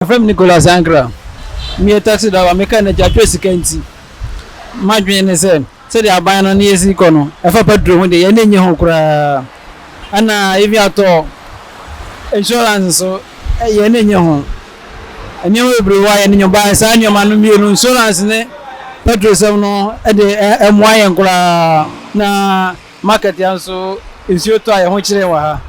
From Nicholas Ankra. Me a taxi driver, mechanic, a tracy canty. My dream is said they are buying on easy corner. If I put through the ending your home, and if you are tall, insurance so a yen in your home. And you will be why and you buy sign your man insurance in it. Petrol no at the MY and na market so is your toy which they were.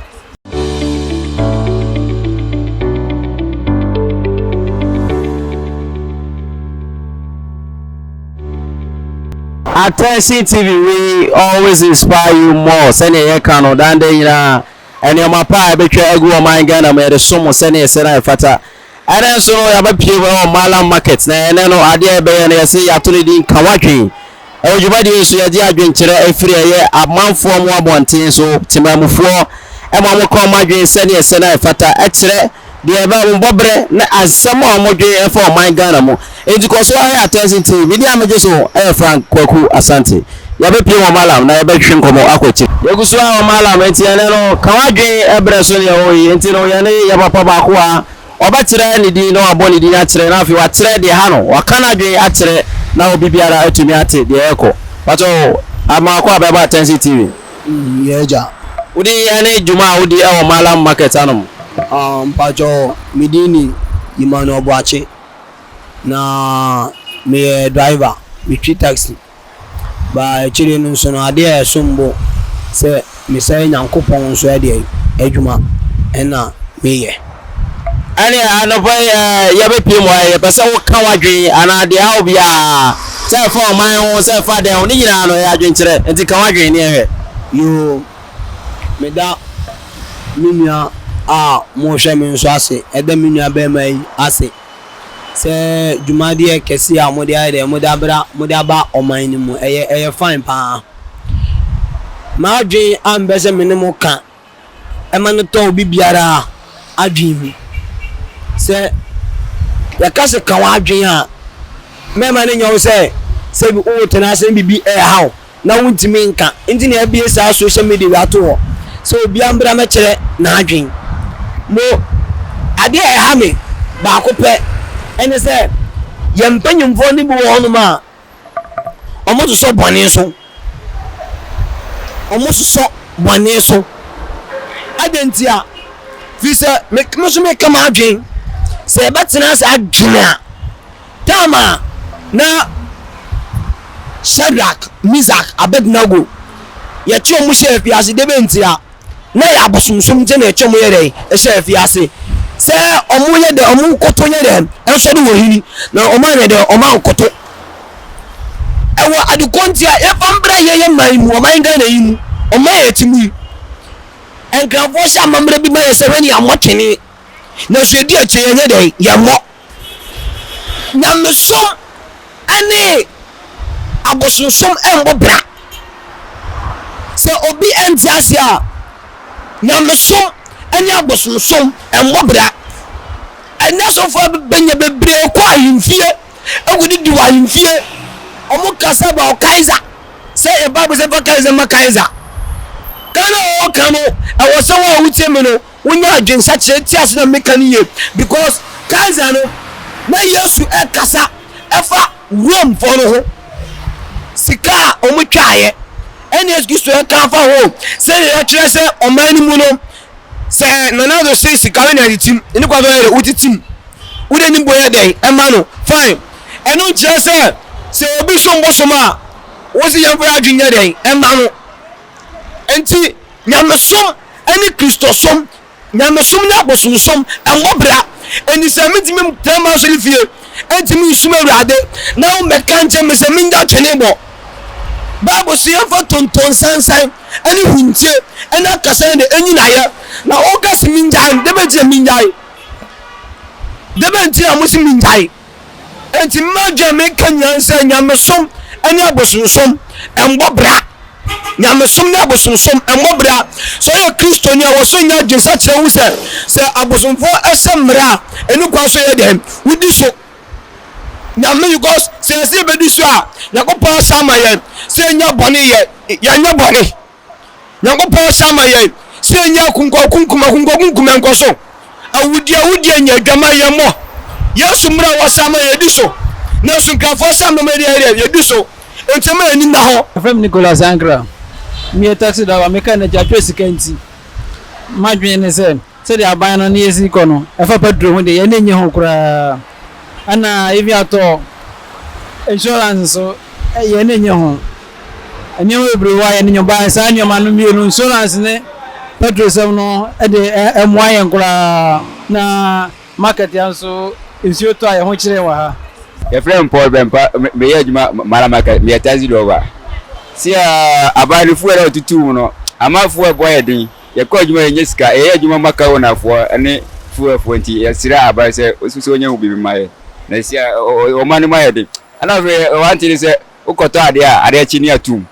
Attention TV, we always inspire you more. Send a cano, dan and your mapa, bet you go my Ghana, made a sumo send a sena fata. And then so I have a people on Malam markets, and then no idea by and I say actually in Kawaki. Everybody is your dear drink every year, a month for 1 so Timamu 4, and one will call my dream send a sena fata, actually. The about Bobre as someone more for my Ghana. It's because I attention to media majesco, Frank Kwaku Asante. Yabe Pio Malam, na yabe Shinkomo Aquati. Yaguswa Malam, Etiano, Kawaji, Ebresonia, Entino Yane, Yabapa Bakua, or Batira, Nidino, Aboni Dinatre, Nafi, what trade the Hano, or Canada Atre, now Bibiara Etumiate, the Echo. But oh, I'm a quab about attention TV. Yeja. Udi Yane Juma, Udi, our Malam market animal. Pacho Midini Imano Boache na me driver me treat taxi ba chire no so no ade sombo se me say nyankopon so ade adwuma ena meye ani anopa ya be pie mo ya pese wo ka wadwen ana de ha obia se fa man wo se fa den ni nyina no ya adwen kire enti ka wadwen ni ehwe yo me da minia mo hwe me nso ase eda minia be mai ase se jumadi e kesi a mo de ade mo da bra mo da ba oman ni mu eye fine pa ma dwen ambese me ne mo ka e ma no to bibiara adwen mi se ya ka se kan adwen a me ma ne nyawo se bi o tena se bibi e hawo na wuntimi nka enti na bia sa social media wa to so obi ambra me kire na adwen mo ade e ha me ba ko pe ene se yempanyumfo ni bo hono ma omo so bone so adentia fi se me so me kama adwen se betina se adwena tama na Shadrach Mizak Abednego ye ti omo chef yase de bentia na ya bosumsum je na echom ye dey e chef yase se omo ye de omo koto ye de enso de wohini na omo ye de omo koto ewo adukontia e fambra ye man mu omo Ghana yi mu omo ye timu enkrafo sha mamre bi ma ye se weni amotene na so di ache ye de ye mo na mesom ane abosumsum embo bra se obi entiasia na mesom anya abosumsum embo bra anya so fo benya bebre kwa yimfie agudi di wa yimfie omo kasa ba o kaiser se e babu se fa kaiser ma kaiser kana o kanu e wo so wa wutie me no wonya adwensa kire tiaso na mekaniye because kaiser no na Yesu e kasa e fa Rome for no ho sika omo twaye ene excuse to kan fa ho se e kire se omani mu no se nanado se sika we na ditim eni kwa do yere utitim ude ni boye den e ma no fine eno kire se obi so mbosoma wo si yamfa adwenya den e ma no enti nyamesom eni Kristosom nyamesom na bosomsom enwobra eni se mitimi tema so lifie enti mi suma urade na o meka nche me se minda twene bo Bible si yamfa tonton sansan eni huntie eni akasa ne enyi na ye na o gas minjai debe je minjai debe nti amusi minjai enti maje me kanyansa nyamesom eni abosomsom enwobra nyamesom na abosomsom enwobra so ye Kristo ni awo so nya jinsa kire wu se abosomfo esemra eni kwa so ye dem wudi so nyame because se be di so a yakopon sama ye se nya bone ye nya bone yakopon sama ye se nya kunko kunkuma enko so awudi nya dwama ye mo yesu mra wasama yediso na sunkrafo sam no media yediso entema ani na ho from Nicholas Ankra me taxi da me ka na jatwe sikanti madwen ne se de aban no ne yesi ko no e fa padro ho de ye ne nye ho kura ana evi ato insurance so ye ne nye ho ani ho ebru wa ye ne nyoba sa nyoma no mienu insurance ne padro so no e de emwa ye kura na market yanso ensio to aye ho kire wa ha ye friend Paul Bempa me ye adwuma mara market me taxi driver si abani fu era otutu no amafu e boy din ye ko adwuma ye sika ye adwuma maka wona fo ene fu nti ye sira abai se osusu onye ubibi maye na si o manu maye din ana fe wanti ni se ukoto ade chi ni atum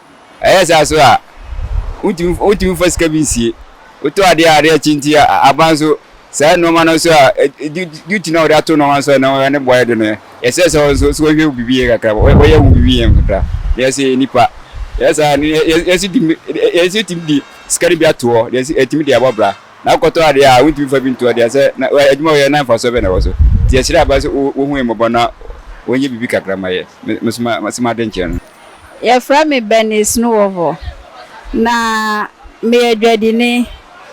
sa so a utim fa sika bi sie uto ade chi nti abanso sa no mano so duty na ode ato no man so na ne boy din ye se so onye ubibi ye kakra o ye ubibi ye kakra ye se nipa yes tim di skari bia to yes etim di abobra na koto ade a unti fa bintu ade se na adwuma we na fa so be na wo so ti esira ba so wo hu emobo na onye bibi kakra maye masima de nchen ye fra me benis no wo na me adwadini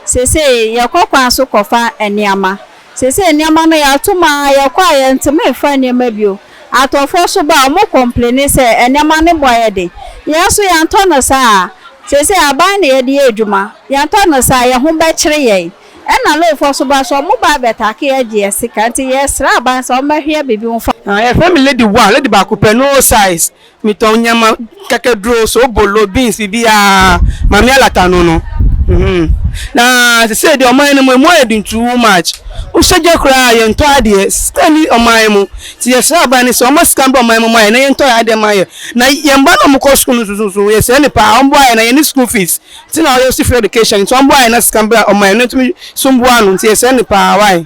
sese ye kokwan so kofa eniama sese eniama no ya tuma ye kwa ye ntime fa eniama bio atofo so ba mo complain se eniama ne boye de yeso yanto no sa sese aban na ye de adwuma yanto no sa ye ho ba kire ye ena lo fo so ba so mo ba beta ke ye je sika nti ye sra aban so ma hwe bibi wo fa ye family lady ba ko no size mi to nyama kake dro so bolo beans bia mami alata no na sese de oman no mo edin too much o seje kra ye nto ade stani oman mu ti ye sra aban so mo scam oman mu na ye nto ade maye na ye mba no mo ko school so ye se ne pa ombo aye na ye ni school fees ti na yo free education so ombo aye na scam oman no tumi so mbo anu ti ye se ne pa why